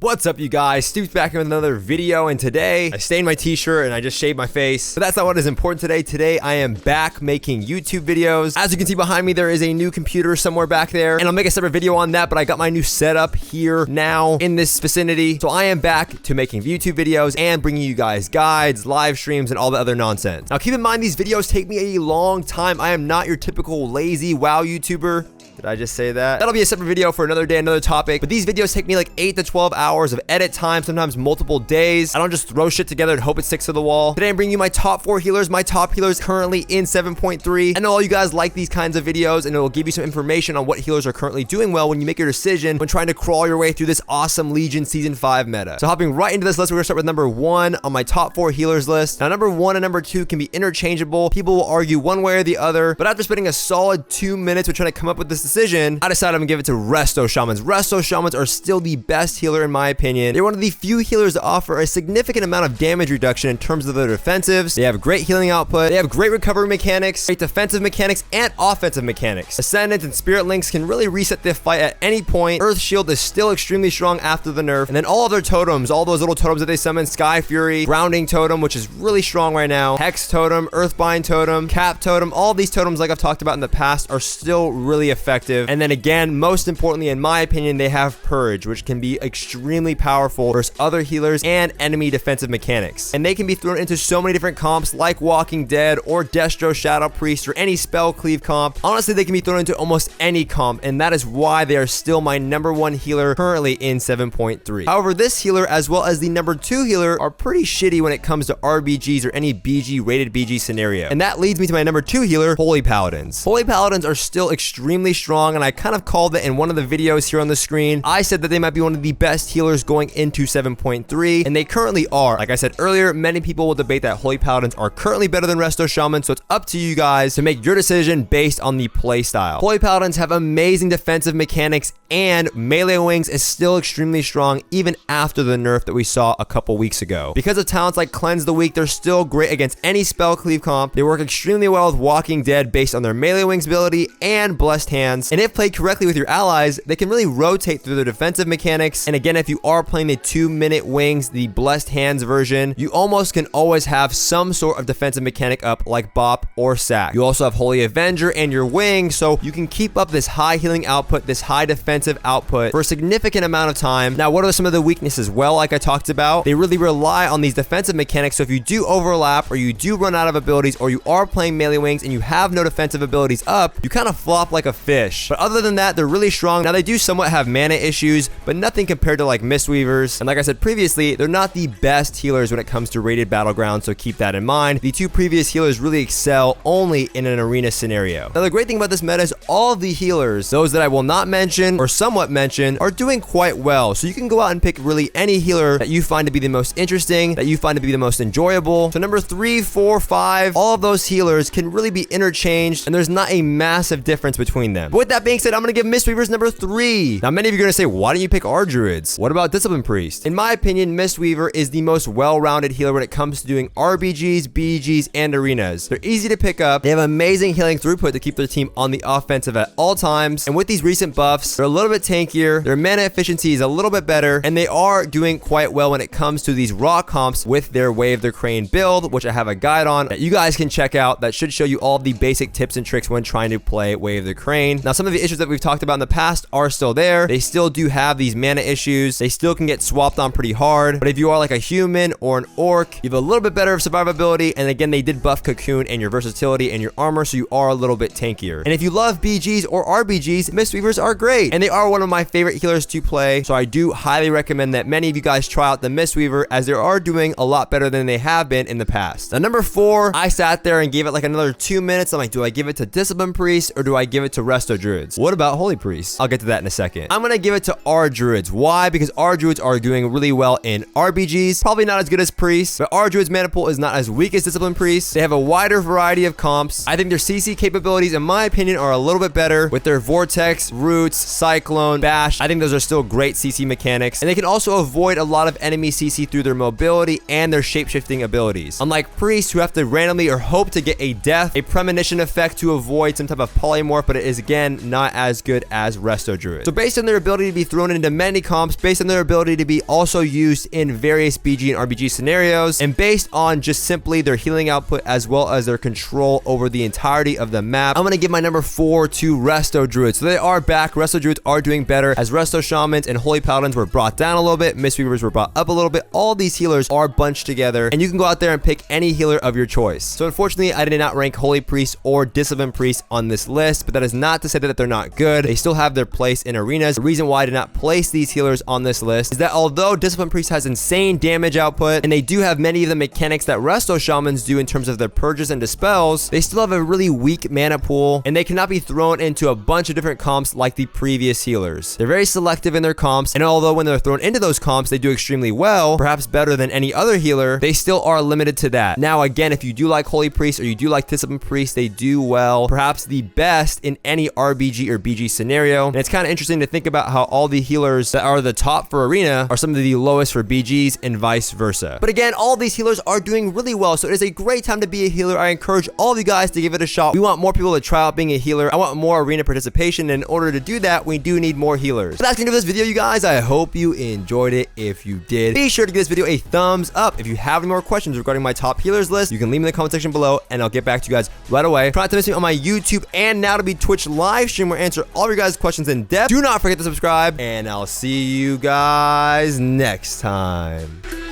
What's up, you guys? Stoopzz back with another video, and today I stained my t-shirt and I just shaved my face, but that's not what is important today. Today I am back making YouTube videos. As you can see behind me, there is a new computer somewhere back there, and I'll make a separate video on that, but I got my new setup here now in this vicinity. So I am back to making YouTube videos and bringing you guys guides, live streams, and all the other nonsense. Now keep in mind, these videos take me a long time. I am not your typical lazy WoW YouTuber. Did I just say that? That'll be a separate video for another day, another topic. But these videos take me like 8 to 12 hours of edit time, sometimes multiple days. I don't just throw shit together and hope it sticks to the wall. Today I'm bringing you my top 4 healers. My top healers currently in 7.3. I know all you guys like these kinds of videos, and it will give you some information on what healers are currently doing well when you make your decision when trying to crawl your way through this awesome Legion Season 5 meta. So hopping right into this list, we're gonna start with number 1 on my top 4 healers list. Now number 1 and number 2 can be interchangeable. People will argue one way or the other, but after spending a solid 2 minutes with trying to come up with this decision, I decided I'm gonna give it to Resto Shamans. Resto Shamans are still the best healer in my opinion. They're one of the few healers that offer a significant amount of damage reduction in terms of their defensives. They have great healing output. They have great recovery mechanics, great defensive mechanics, and offensive mechanics. Ascendant and Spirit Links can really reset the fight at any point. Earth Shield is still extremely strong after the nerf. And then all of their totems, all those little totems that they summon, Sky Fury, Grounding Totem, which is really strong right now, Hex Totem, Earthbind Totem, Cap Totem, all these totems, like I've talked about in the past, are still really effective. And then again, most importantly, in my opinion, they have Purge, which can be extremely powerful versus other healers and enemy defensive mechanics. And they can be thrown into so many different comps like Walking Dead or Destro Shadow Priest or any Spell Cleave comp. Honestly, they can be thrown into almost any comp, and that is why they are still my number 1 healer currently in 7.3. However, this healer as well as the number 2 healer are pretty shitty when it comes to RBGs or any BG rated BG scenario. And that leads me to my number 2 healer, Holy Paladins. Holy Paladins are still extremely strong, and I kind of called it in one of the videos here on the screen. I said that they might be one of the best healers going into 7.3, and they currently are. Like I said earlier, many people will debate that Holy Paladins are currently better than Resto Shaman, so it's up to you guys to make your decision based on the play style. Holy Paladins have amazing defensive mechanics, and melee wings is still extremely strong even after the nerf that we saw a couple weeks ago. Because of talents like Cleanse the Weak, they're still great against any spell cleave comp. They work extremely well with Walking Dead based on their melee wings ability and Blessed Hands, and if played correctly with your allies, they can really rotate through their defensive mechanics. And again, if you are playing the 2-minute wings, the Blessed Hands version, you almost can always have some sort of defensive mechanic up like Bop or Sack. You also have Holy Avenger and your wing, so you can keep up this high healing output, this high defensive output for a significant amount of time. Now, what are some of the weaknesses? Well, like I talked about, they really rely on these defensive mechanics, so if you do overlap or you do run out of abilities or you are playing melee wings and you have no defensive abilities up, you kind of flop like a fish. But other than that, they're really strong. Now, they do somewhat have mana issues, but nothing compared to like Mistweavers. And like I said previously, they're not the best healers when it comes to rated battlegrounds, so keep that in mind. The 2 previous healers really excel only in an arena scenario. Now, the great thing about this meta is all of the healers, those that I will not mention or somewhat mention, are doing quite well. So you can go out and pick really any healer that you find to be the most interesting, that you find to be the most enjoyable. So number 3, 4, 5, all of those healers can really be interchanged, and there's not a massive difference between them. But with that being said, I'm going to give Mistweavers number 3. Now, many of you are going to say, why don't you pick our druids? What about Discipline Priest? In my opinion, Mistweaver is the most well-rounded healer when it comes to doing RBGs, BGs, and arenas. They're easy to pick up. They have amazing healing throughput to keep their team on the offensive at all times. And with these recent buffs, they're a little bit tankier. Their mana efficiency is a little bit better, and they are doing quite well when it comes to these raw comps with their Wave the Crane build, which I have a guide on that you guys can check out that should show you all the basic tips and tricks when trying to play Wave the Crane. Now, some of the issues that we've talked about in the past are still there. They still do have these mana issues. They still can get swapped on pretty hard. But if you are like a human or an orc, you have a little bit better of survivability. And again, they did buff Cocoon and your versatility and your armor, so you are a little bit tankier. And if you love BGs or RBGs, Mistweavers are great. And they are one of my favorite healers to play. So I do highly recommend that many of you guys try out the Mistweaver, as they are doing a lot better than they have been in the past. Now, number 4, I sat there and gave it like another 2 minutes. I'm like, do I give it to Discipline Priest or do I give it to Resto Druids? What about Holy Priest? I'll get to that in a second. I'm going to give it to our Druids. Why? Because our Druids are doing really well in RBGs. Probably not as good as Priests, but our Druids mana pool is not as weak as Discipline Priests. They have a wider variety of comps. I think their CC capabilities, in my opinion, are a little bit better with their Vortex, Roots, Cycle, Cyclone, Bash. I think those are still great CC mechanics. And they can also avoid a lot of enemy CC through their mobility and their shape-shifting abilities. Unlike priests who have to randomly or hope to get a death, a premonition effect to avoid some type of polymorph, but it is again not as good as Resto Druid. So based on their ability to be thrown into many comps, based on their ability to be also used in various BG and RBG scenarios, and based on just simply their healing output as well as their control over the entirety of the map, I'm going to give my number 4 to Resto Druids. So they are back. Resto Druids are doing better as Resto Shamans and Holy Paladins were brought down a little bit. Mistweavers were brought up a little bit. All these healers are bunched together, and you can go out there and pick any healer of your choice. So unfortunately, I did not rank Holy Priest or Discipline Priest on this list, but that is not to say that they're not good. They still have their place in arenas. The reason why I did not place these healers on this list is that although Discipline Priest has insane damage output, and they do have many of the mechanics that Resto Shamans do in terms of their purges and dispels, they still have a really weak mana pool, and they cannot be thrown into a bunch of different comps like the previous healers. They're very selective in their comps, and although when they're thrown into those comps, they do extremely well, perhaps better than any other healer, they still are limited to that. Now, again, if you do like Holy Priest or you do like Discipline Priest, they do well, perhaps the best in any RBG or BG scenario. And it's kind of interesting to think about how all the healers that are the top for arena are some of the lowest for BGs and vice versa. But again, all these healers are doing really well, so it is a great time to be a healer. I encourage all of you guys to give it a shot. We want more people to try out being a healer. I want more arena participation, and in order to do that, we do need more healers. But that's gonna do this video, you guys. I hope you enjoyed it. If you did, be sure to give this video a thumbs up. If you have any more questions regarding my top healers list, you can leave them in the comment section below, and I'll get back to you guys right away. Try not to miss me on my YouTube and now to be Twitch live stream where I answer all of your guys' questions in depth. Do not forget to subscribe, and I'll see you guys next time.